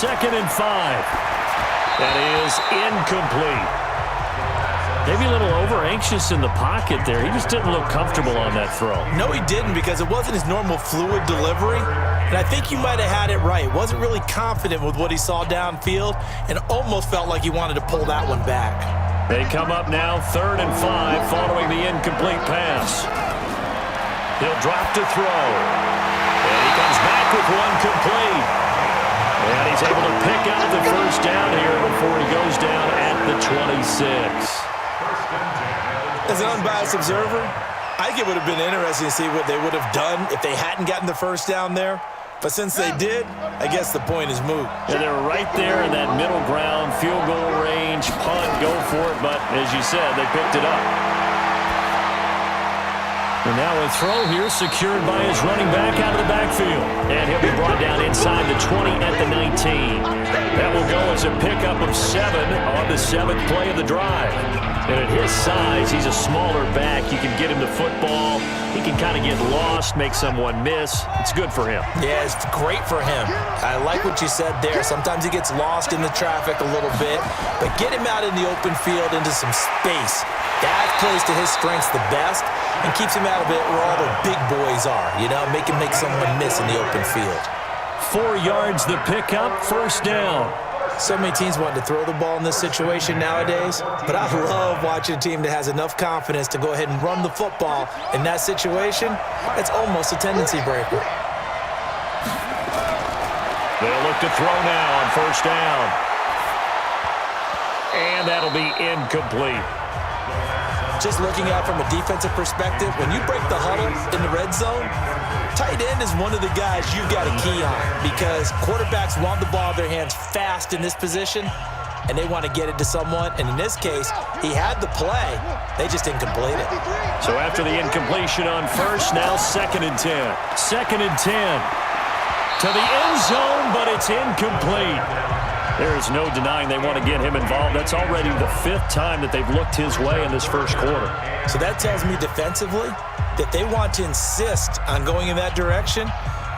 2nd and 5. That is incomplete. Maybe a little over-anxious in the pocket there. He just didn't look comfortable on that throw. No, he didn't, because it wasn't his normal fluid delivery. And I think you might have had it right. Wasn't really confident with what he saw downfield and almost felt like he wanted to pull that one back. They come up now 3rd and 5 following the incomplete pass. He'll drop to throw. And he comes back with one complete. And he's able to pick out the first down here before he goes down at the 26. As an unbiased observer, I think it would have been interesting to see what they would have done if they hadn't gotten the first down there. But since they did, I guess the point is moot. Yeah, they were right there in that middle ground, field goal range, punt, go for it. But as you said, they picked it up. And now a throw here secured by his running back out of the backfield. And he'll be brought down inside the 20 at the 19. That will go as a pickup of 7 on the 7th play of the drive. And at his size, he's a smaller back. You can get him the football. He can kind of get lost, make someone miss. It's good for him. Yeah, it's great for him. I like what you said there. Sometimes he gets lost in the traffic a little bit, but get him out in the open field into some space. That plays to his strengths the best and keeps him out of it where all the big boys are, you know, make him make someone miss in the open field. 4 yards the pickup, first down. So many teams want to throw the ball in this situation nowadays, but I love watching a team that has enough confidence to go ahead and run the football in that situation. It's almost a tendency breaker. They'll look to throw now on first down. And that'll be incomplete. Just looking at it from a defensive perspective, when you break the huddle in the red zone, tight end is one of the guys you've got to key on because quarterbacks want the ball in their hands fast in this position, and they want to get it to someone. And in this case, he had the play. They just didn't complete it. So after the incompletion on first, now 2nd and 10. 2nd and 10 to the end zone, but it's incomplete. There is no denying they want to get him involved. That's already the 5th time that they've looked his way in this first quarter. So that tells me defensively that they want to insist on going in that direction.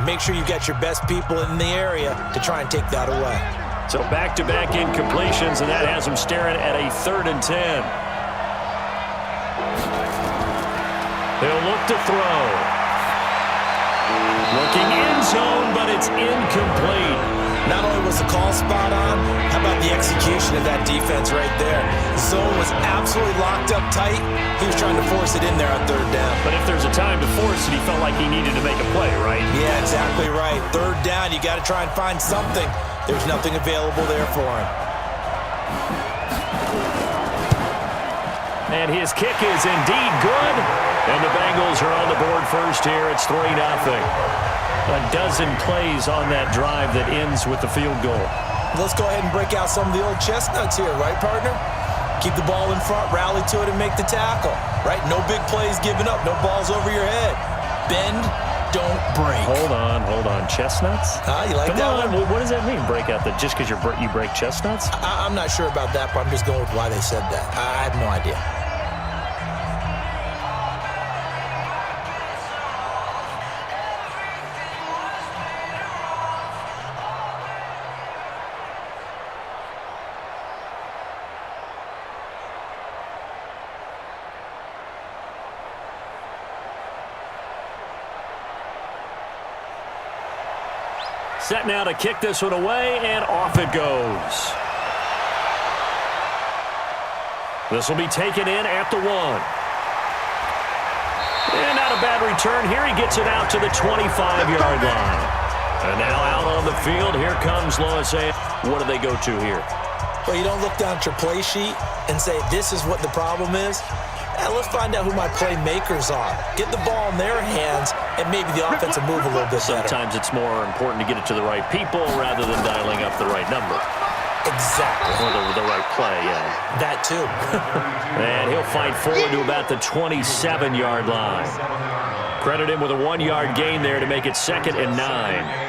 Make sure you've got your best people in the area to try and take that away. So back-to-back incompletions, and that has them staring at a 3rd and 10. They'll look to throw. Looking end zone, but it's incomplete. Not only was the call spot on, how about the execution of that defense right there? The zone was absolutely locked up tight. He was trying to force it in there on 3rd down. But if there's a time to force it, he felt like he needed to make a play, right? Yeah, exactly right. 3rd down, you got to try and find something. There's nothing available there for him. And his kick is indeed good. And the Bengals are on the board first here. It's 3-0. A dozen plays on that drive that ends with the field goal. Let's go ahead and break out some of the old chestnuts here, right, partner? Keep the ball in front, rally to it, and make the tackle, right? No big plays given up, no balls over your head. Bend, don't break. Hold on. Chestnuts? You like that one? What does that mean, break out? That just because you break chestnuts? I'm not sure about that, but I'm just going with why they said that. I have no idea. Set now to kick this one away, and off it goes. This will be taken in at the 1. And not a bad return here. He gets it out to the 25-yard line. And now out on the field, here comes Lois. What do they go to here? Well, you don't look down at your play sheet and say, this is what the problem is. Let's find out who my playmakers are. Get the ball in their hands, and maybe the offense will move a little bit better. Sometimes it's more important to get it to the right people rather than dialing up the right number. Exactly. Or the right play, yeah. That too. And he'll fight forward to about the 27-yard line. Credit him with a 1-yard gain there to make it 2nd and 9.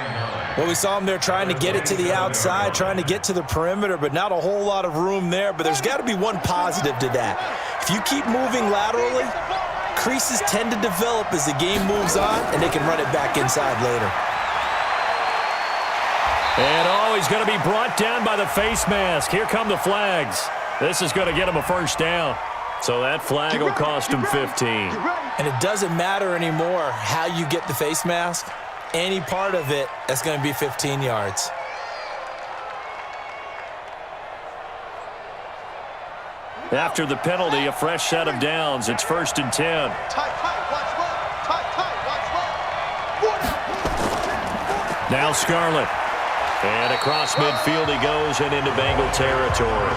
Well, we saw him there trying to get it to the outside, trying to get to the perimeter, but not a whole lot of room there. But there's got to be one positive to that. If you keep moving laterally, creases tend to develop as the game moves on, and they can run it back inside later. And, oh, he's going to be brought down by the face mask. Here come the flags. This is going to get him a first down. So that flag will cost him 15. And it doesn't matter anymore how you get the face mask. Any part of it, that's going to be 15 yards. After the penalty, a fresh set of downs. It's 1st and 10. Now Scarlett. And across midfield he goes and into Bengal territory.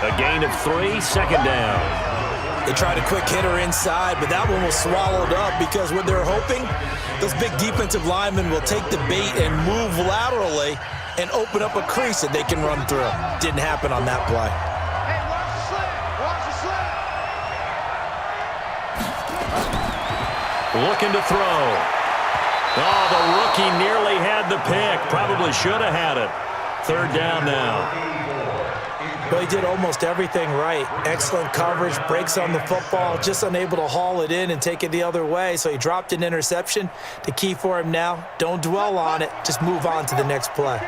A gain of 3, 2nd down. They tried a quick hitter inside, but that one was swallowed up because what they're hoping, those big defensive linemen will take the bait and move laterally and open up a crease that they can run through. Didn't happen on that play. Looking to throw. Oh, the rookie nearly had the pick. Probably should have had it. 3rd down now. Well, he did almost everything right. Excellent coverage, breaks on the football, just unable to haul it in and take it the other way. So he dropped an interception. The key for him now, don't dwell on it. Just move on to the next play.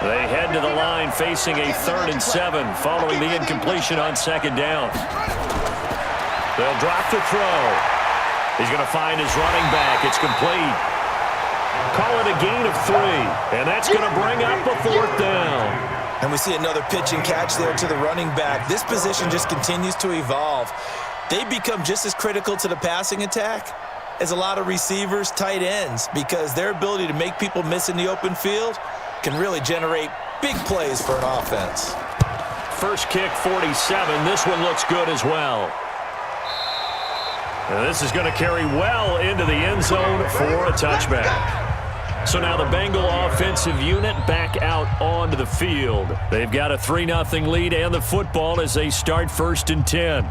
They head to the line facing a 3rd and 7 following the incompletion on 2nd down. They'll drop to throw. He's going to find his running back. It's complete. Call it a gain of 3, and that's going to bring up a 4th down. And we see another pitch and catch there to the running back. This position just continues to evolve. They become just as critical to the passing attack as a lot of receivers, tight ends, because their ability to make people miss in the open field can really generate big plays for an offense. First kick, 47. This one looks good as well. And this is going to carry well into the end zone for a touchback. So now the Bengal offensive unit back out onto the field. They've got a 3-0 lead and the football as they start 1st and 10.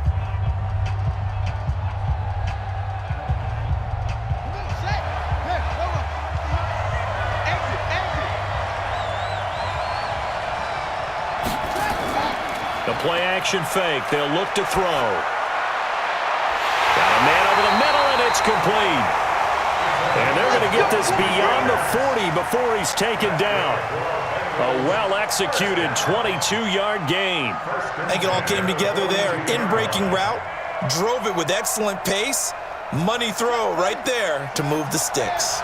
The play action fake. They'll look to throw. Got a man over the middle, and it's complete. And they're going to get this beyond the 40 before he's taken down. A well-executed 22-yard gain. I think it all came together there. In-breaking route, drove it with excellent pace. Money throw right there to move the sticks.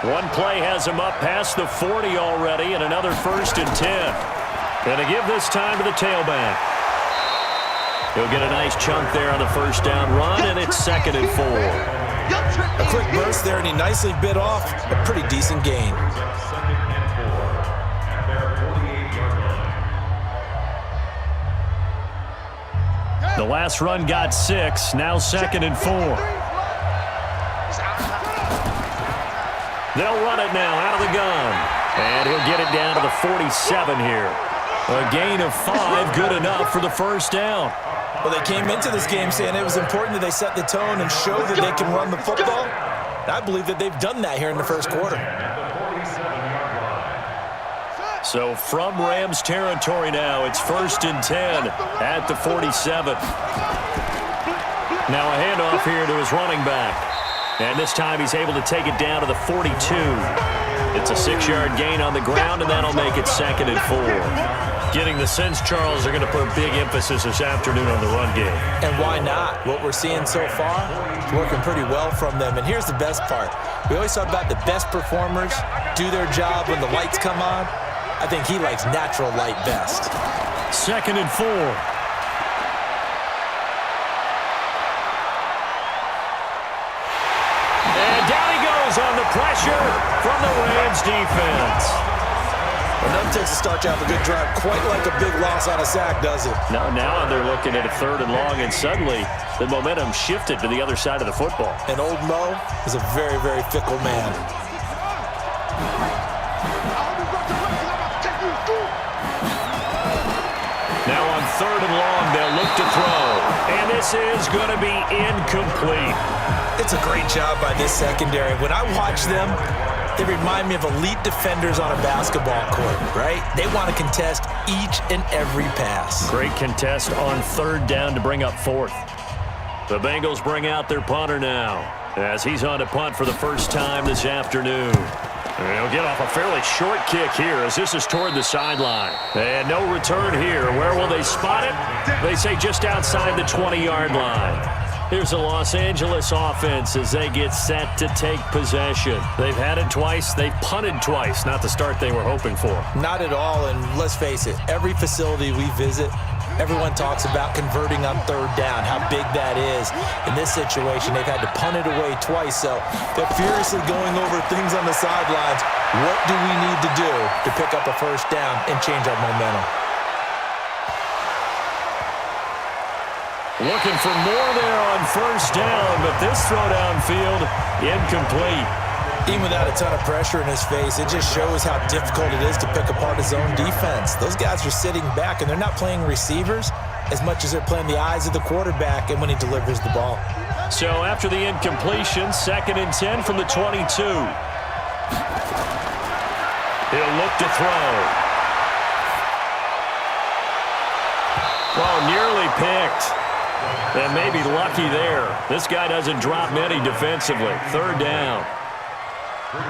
One play has him up past the 40 already, and another 1st and 10. And to give this time to the tailback. He'll get a nice chunk there on the 1st down run, and it's 2nd and 4. A quick burst there, and he nicely bit off a pretty decent gain. The last run got 6, now 2nd and 4. They'll run it now out of the gun. And he'll get it down to the 47 here. A gain of 5, good enough for the 1st down. Well, they came into this game saying it was important that they set the tone and show that they can run the football. And I believe that they've done that here in the 1st quarter. So from Rams territory now, it's 1st and 10 at the 47. Now a handoff here to his running back. And this time he's able to take it down to the 42. It's a 6-yard gain on the ground, and that'll make it 2nd and 4. Getting the sense, Charles, are going to put big emphasis this afternoon on the run game. And why not? What we're seeing so far is working pretty well from them. And here's the best part. We always talk about the best performers do their job when the lights come on. I think he likes natural light best. 2nd and 4. And down he goes on the pressure from the Rams defense. Well, nothing takes a start to have a good drive quite like a big loss on a sack, does it? Now they're looking at a 3rd and long, and suddenly the momentum shifted to the other side of the football. And old Mo is a very, very fickle man. Now on 3rd and long, they'll look to throw. And this is going to be incomplete. It's a great job by this secondary. When I watch them, they remind me of elite defenders on a basketball court, right? They want to contest each and every pass. Great contest on 3rd down to bring up 4th. The Bengals bring out their punter now as he's on to punt for the first time this afternoon. He'll get off a fairly short kick here as this is toward the sideline. And no return here. Where will they spot it? They say just outside the 20-yard line. Here's the Los Angeles offense as they get set to take possession. They've had it twice. They've punted twice. Not the start they were hoping for. Not at all, and let's face it, every facility we visit, everyone talks about converting on third down, how big that is. In this situation, they've had to punt it away twice, so they're furiously going over things on the sidelines. What do we need to do to pick up a first down and change our momentum? Looking for more there on first down, but this throw downfield, incomplete. Even without a ton of pressure in his face, it just shows how difficult it is to pick apart his own defense. Those guys are sitting back, and they're not playing receivers as much as they're playing the eyes of the quarterback and when he delivers the ball. So after the incompletion, 2nd and 10 from the 22. He'll look to throw. Oh, nearly picked. And maybe lucky there. This guy doesn't drop many defensively. 3rd down.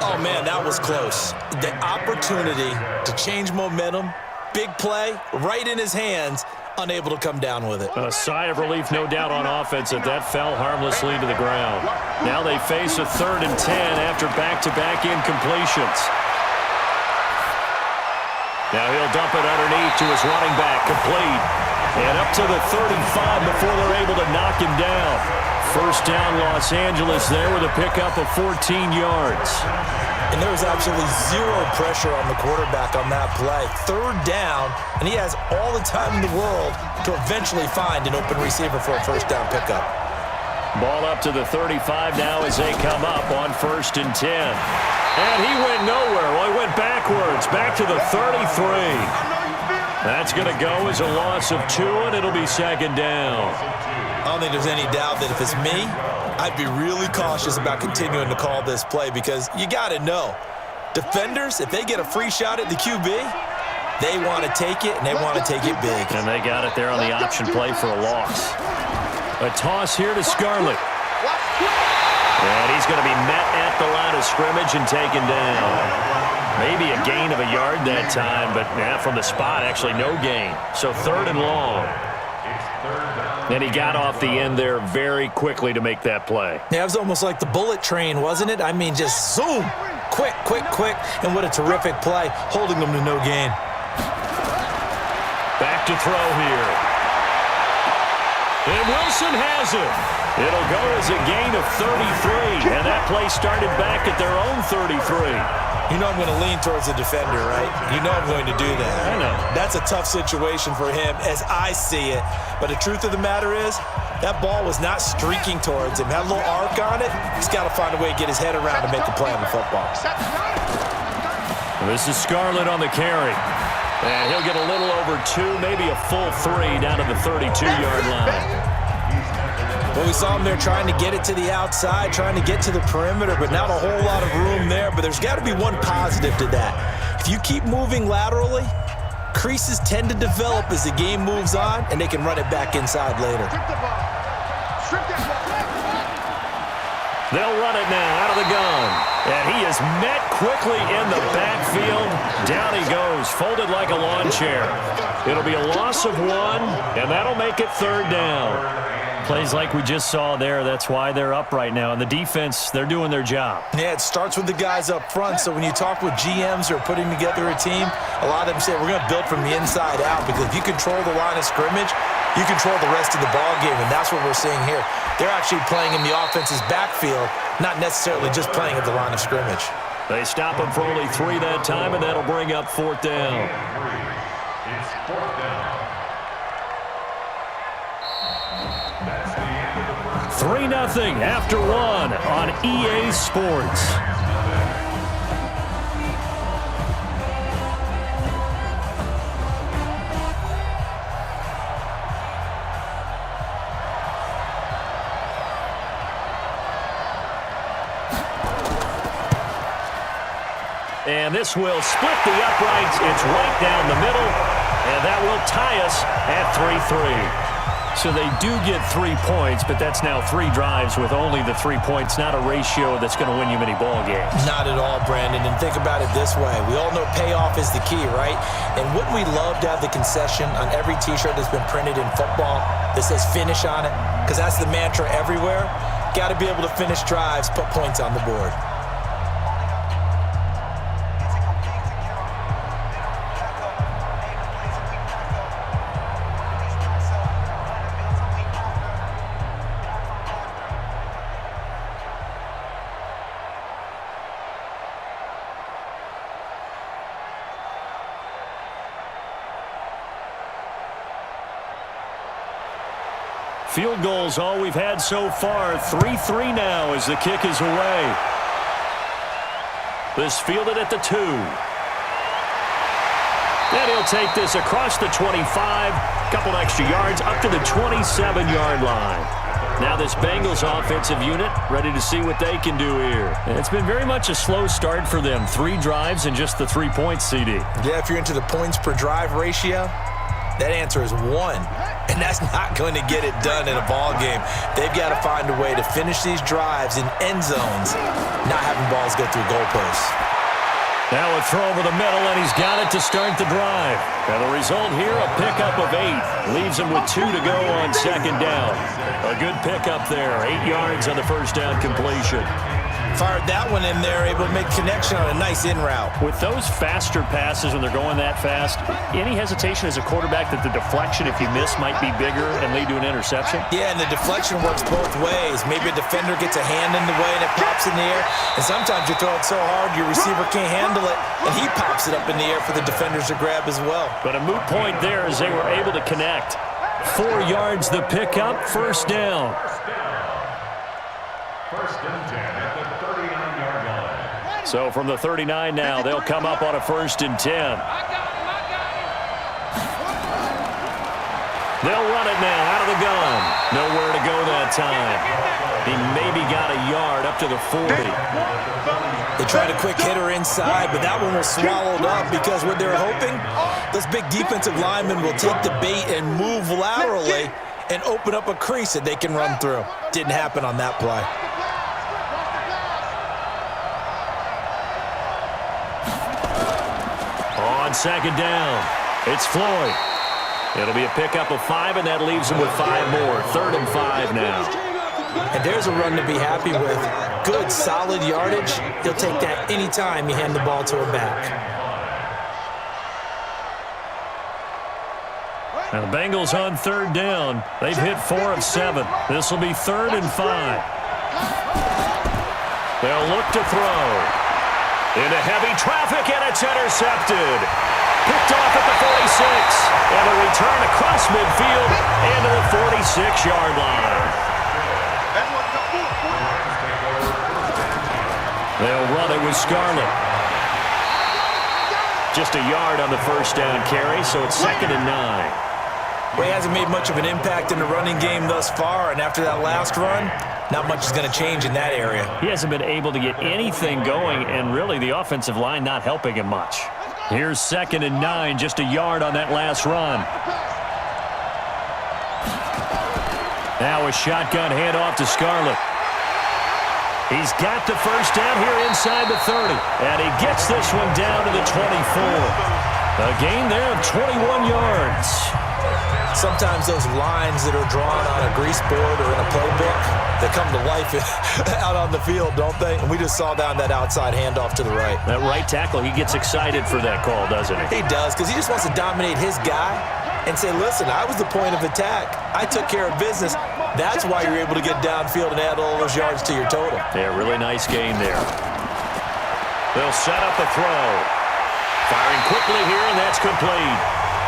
Oh, man, that was close. The opportunity to change momentum, big play, right in his hands, unable to come down with it. A sigh of relief, no doubt, on offense that fell harmlessly to the ground. Now they face a 3rd and 10 after back-to-back incompletions. Now he'll dump it underneath to his running back, complete. And up to the 35 before they're able to knock him down. First down, Los Angeles there with a pickup of 14 yards. And there was absolutely zero pressure on the quarterback on that play. 3rd down, and he has all the time in the world to eventually find an open receiver for a first down pickup. Ball up to the 35 now as they come up on 1st and 10. And he went nowhere. Well, he went backwards, back to the 33. That's going to go as a loss of 2, and it'll be 2nd down. I don't think there's any doubt that if it's me, I'd be really cautious about continuing to call this play because you got to know, defenders, if they get a free shot at the QB, they want to take it, and they want to take it big. And they got it there on the option play for a loss. A toss here to Scarlett. And he's going to be met at the line of scrimmage and taken down. Maybe a gain of a yard that time, but from the spot, actually no gain. So 3rd and long. And he got off the end there very quickly to make that play. Yeah, it was almost like the bullet train, wasn't it? I mean, just zoom, quick, quick, quick, and what a terrific play, holding them to no gain. Back to throw here. And Wilson has it. It'll go as a gain of 33, and that play started back at their own 33. You know I'm going to lean towards the defender, right? You know I'm going to do that. I know. That's a tough situation for him as I see it. But the truth of the matter is, that ball was not streaking towards him. Had a little arc on it. He's got to find a way to get his head around to make the play on the football. This is Scarlett on the carry. And he'll get a little over 2, maybe a full 3 down to the 32-yard line. Well, we saw him there trying to get it to the outside, trying to get to the perimeter, but not a whole lot of room there. But there's got to be one positive to that. If you keep moving laterally, creases tend to develop as the game moves on, and they can run it back inside later. They'll run it now out of the gun. And he is met quickly in the backfield. Down he goes, folded like a lawn chair. It'll be a loss of 1, and that'll make it 3rd down. Plays like we just saw there. That's why they're up right now. And the defense, they're doing their job. Yeah, it starts with the guys up front. So when you talk with GMs who are putting together a team, a lot of them say we're going to build from the inside out because if you control the line of scrimmage, you control the rest of the ball game, and that's what we're seeing here. They're actually playing in the offense's backfield, not necessarily just playing at the line of scrimmage. They stop him for only 3 that time, and that'll bring up 4th down. 3-0 after 1 on EA Sports. And this will split the uprights. It's right down the middle, and that will tie us at 3-3. So they do get 3 points, but that's now 3 drives with only the 3 points, not a ratio that's going to win you many ball games. Not at all, Brandon. And think about it this way. We all know payoff is the key, right? And wouldn't we love to have the concession on every T-shirt that's been printed in football that says finish on it? Because that's the mantra everywhere. Got to be able to finish drives, put points on the board. Field goals all we've had so far. 3-3 now as the kick is away. This fielded at the 2. And he'll take this across the 25. Couple extra yards up to the 27-yard line. Now this Bengals offensive unit ready to see what they can do here. And it's been very much a slow start for them. 3 drives and just the 3 points, CD. Yeah, if you're into the points per drive ratio, that answer is 1. And that's not going to get it done in a ball game. They've got to find a way to finish these drives in end zones, not having balls go through goalposts. Now a throw over the middle, and he's got it to start the drive. And the result here, a pickup of 8. Leaves him with 2 to go on second down. A good pickup there. 8 yards on the first down completion. Fired that one in there, able to make connection on a nice in route. With those faster passes when they're going that fast, any hesitation as a quarterback that the deflection, if you miss, might be bigger and lead to an interception? Yeah, and the deflection works both ways. Maybe a defender gets a hand in the way and it pops in the air. And sometimes you throw it so hard your receiver can't handle it, and he pops it up in the air for the defenders to grab as well. But a moot point there as they were able to connect. 4 yards the pickup, first down. First and 10 at the 39-yard line. So from the 39 now, they'll come up on a first and 10. They'll run it now out of the gun. Nowhere to go that time. He maybe got a yard up to the 40. They tried a quick hitter inside, but that one was swallowed up because what they were hoping, those big defensive linemen will take the bait and move laterally and open up a crease that they can run through. Didn't happen on that play. On second down, it's Floyd. It'll be a pickup of 5, and that leaves him with 5 more. 3rd and 5 now. And there's a run to be happy with. Good, solid yardage. He'll take that anytime you hand the ball to a back. Now the Bengals on 3rd down. They've hit 4 of 7. This will be 3rd and 5. They'll look to throw. Into heavy traffic, and it's intercepted. Picked off at the 46. And a return across midfield into the 46-yard line. They'll run it with Scarlett. Just a yard on the first down carry, so it's 2nd and 9. Well, he hasn't made much of an impact in the running game thus far, and after that last run, not much is going to change in that area. He hasn't been able to get anything going, and really the offensive line not helping him much. Here's 2nd and 9, just a yard on that last run. Now a shotgun handoff to Scarlett. He's got the first down here inside the 30, and he gets this one down to the 24. A gain there of 21 yards. Sometimes those lines that are drawn on a grease board or in a playbook, they come to life out on the field, don't they? And we just saw down that outside handoff to the right. That right tackle, he gets excited for that call, doesn't he? He does, because he just wants to dominate his guy and say, listen, I was the point of attack. I took care of business. That's why you're able to get downfield and add all those yards to your total. Yeah, really nice gain there. They'll set up the throw. Firing quickly here, and that's complete.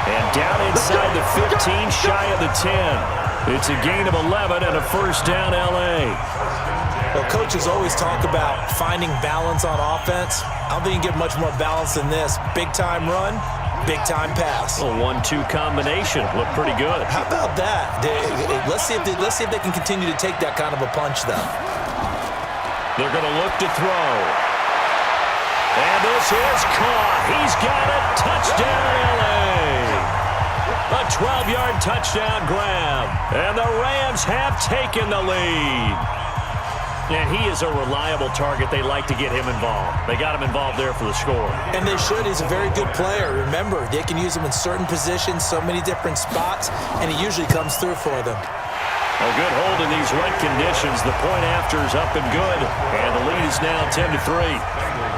And down inside the 15, shy of the 10. It's a gain of 11 and a first down, L.A. Well, coaches always talk about finding balance on offense. I don't think you can get much more balance than this. Big-time run, big-time pass. A 1-2 combination. Looked pretty good. How about that? Let's see if they can continue to take that kind of a punch, though. They're going to look to throw. And this is caught. He's got it. Touchdown, L.A. A 12-yard touchdown grab. And the Rams have taken the lead. And he is a reliable target. They like to get him involved. They got him involved there for the score. And they should. He's a very good player. Remember, they can use him in certain positions, so many different spots, and he usually comes through for them. A good hold in these wet conditions. The point after is up and good. And the lead is now 10-3.